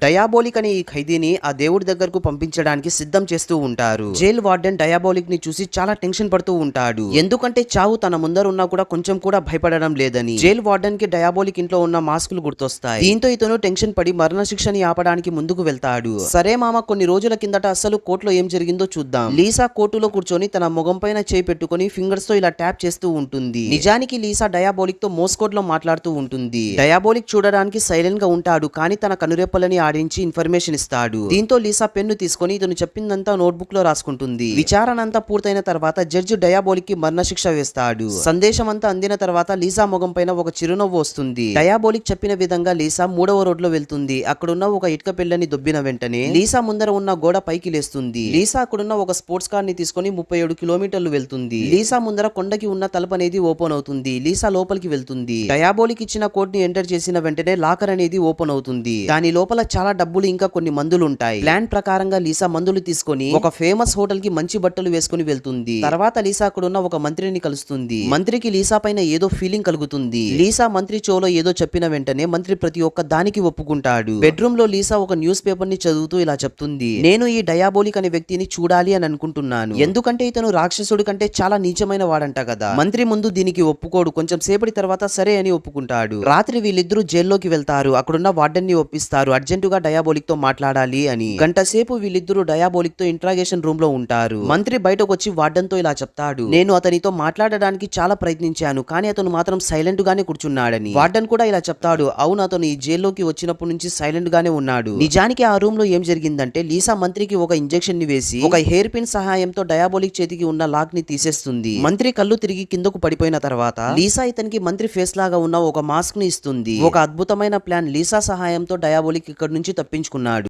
డయాబోలిక్ అనే ఈ ఖైదీని ఆ దేవుడి దగ్గరకు పంపించడానికి సిద్ధం చేస్తూ ఉంటారు. జైల్ వార్డెన్ డయాబోలిక్ ని చూసి చాలా టెన్షన్ పడుతూ ఉంటాడు. ఎందుకంటే చావు తన ముందర ఉన్నా కూడా కొంచెం కూడా భయపడడం లేదని. జైల్ వార్డెన్ కి డయాబోలిక్ ఇంట్లో ఉన్న మాస్కులు గుర్తొస్తాయి. దీంతో ఇతను టెన్షన్ పడి మరణ శిక్షని ఆపడానికి ముందుకు వెళ్తాడు. సరే మామ, కొన్ని రోజుల కిందట అసలు కోర్టులో ఏం జరిగిందో చూద్దాం. లీసా కోర్టులో కూర్చొని తన ముఖం పైన చేయి పెట్టుకుని ఫింగర్స్ తో ఇలా ట్యాప్ చేస్తూ ఉంటుంది. నిజానికి లీసా డయాబోలిక్ తో మోస్కోడ్ లో మాట్లాడుతూ ఉంటుంది. డయాబోలిక్ చూడడానికి సైలెంట్ గా ఉంటాడు, కానీ తన కనురెప్పలని ఆడించి ఇన్ఫర్మేషన్ ఇస్తాడు. దీంతో లీసా పెన్ను తీసుకొని ఇతను చెప్పిందంతా నోట్బుక్ లో రాసుకుంటుంది. విచారణ అంతా పూర్తయిన తర్వాత జడ్జి డయాబోలిక్ కి మరణ శిక్ష వేస్తాడు. సందేశం అంతా అందిన తర్వాత లీసా ముఖం పైన ఒక చిరునవ్వు వస్తుంది. డయాబోలిక్ చెప్పిన విధంగా లీసా 3వ రోడ్లో వెళ్తుంది. అక్కడున్న ఒక ఇటుక పిల్లని దొబ్బిన వెంటనే లీసా ముందర ఉన్న గోడ పైకి లేస్తుంది. లీసా అక్కడున్న ఒక స్పోర్ట్స్ కార్ ని తీసుకొని 37 కిలోమీటర్లు వెళ్తుంది. లీసా ముందర కొండకి ఉన్న తలుపు అనేది ఓపెన్ అవుతుంది. లీసా లోపలికి వెళ్తుంది. డయాబోలిక్ ఇచ్చిన కోడ్ ని ఎంటర్ చేసిన వెంటనే లాకర్ అనేది ఓపెన్ అవుతుంది. దాని లోపల చాలా డబ్బులు ఇంకా కొన్ని మందులు ఉంటాయి. ప్లాన్ ప్రకారంగా లీసా మందులు తీసుకొని ఒక ఫేమస్ హోటల్ కి మంచి బట్టలు వేసుకుని వెళ్తుంది. తర్వాత లీసా అక్కడున్న ఒక మంత్రిని కలుస్తుంది. మంత్రికి లీసా పైన ఏదో ఫీలింగ్ కలుగుతుంది. లీసా మంత్రి చెవులో ఏదో చెప్పిన వెంటనే మంత్రి ప్రతి ఒక్క దానికి ఒప్పుకుంటాడు. బెడ్రూమ్ లో లీసా ఒక న్యూస్ పేపర్ ని చదువుతూ ఇలా చెప్తుంది, నేను ఈ డయాబోలిక్ అనే వ్యక్తిని చూడాలి అని అనుకుంటున్నాను. ఎందుకంటే ఇతను రాక్షసుడి కంటే చాలా నీచమైన వాడంట కదా. మంత్రి ముందు దీనికి ఒప్పుకోడు. కొంచెం సేపటి తర్వాత సరే అని ఒప్పుకుంటాడు. రాత్రి వీళ్ళిద్దరూ జైల్లోకి వెళ్తారు. అక్కడున్న వార్డెన్ ని ఒప్పిస్తారు అర్జెంటుగా డయాబోలిక్ తో మాట్లాడాలి అని. గంట సేపు వీళ్ళిద్దరూ డయాబోలిక్ తో ఇంట్రాగేషన్ రూమ్ లో ఉంటారు. మంత్రి బయటకు వచ్చి వార్డెన్ తో ఇలా చెప్తాడు, నేను అతనితో మాట్లాడడానికి చాలా ప్రయత్నించాను, కానీ అతను మాత్రం సైలెంట్ గానే కూర్చున్నాడని. వార్డెన్ కూడా ఇలా చెప్తాడు, అవును, అతను ఈ జైల్లోకి వచ్చినప్పటి నుంచి సైలెంట్ గానే ఉన్నాడు. నిజానికి ఆ రూమ్ లో ఏం జరిగిందంటే లీసా మంత్రికి ఒక ఇంజెక్షన్ ని వేసి ఒక హెయిర్ పిన్ సహాయంతో డయాబోలిక్ చేతికి ఉన్న లాక్ ని తీసేస్తుంది. మంత్రి కళ్ళు తిరిగి కిందకు పడిపోయిన తర్వాత లీసా ఇతనికి మంత్రి ఫేస్ లాగా ఉన్న ఒక మాస్క్ ని ఇస్తుంది. ఒక అద్భుతమైన ప్లాన్. లీసా సహాయంతో డయాబోలిక్ ఇక్కడి నుంచి తప్పించుకున్నాడు.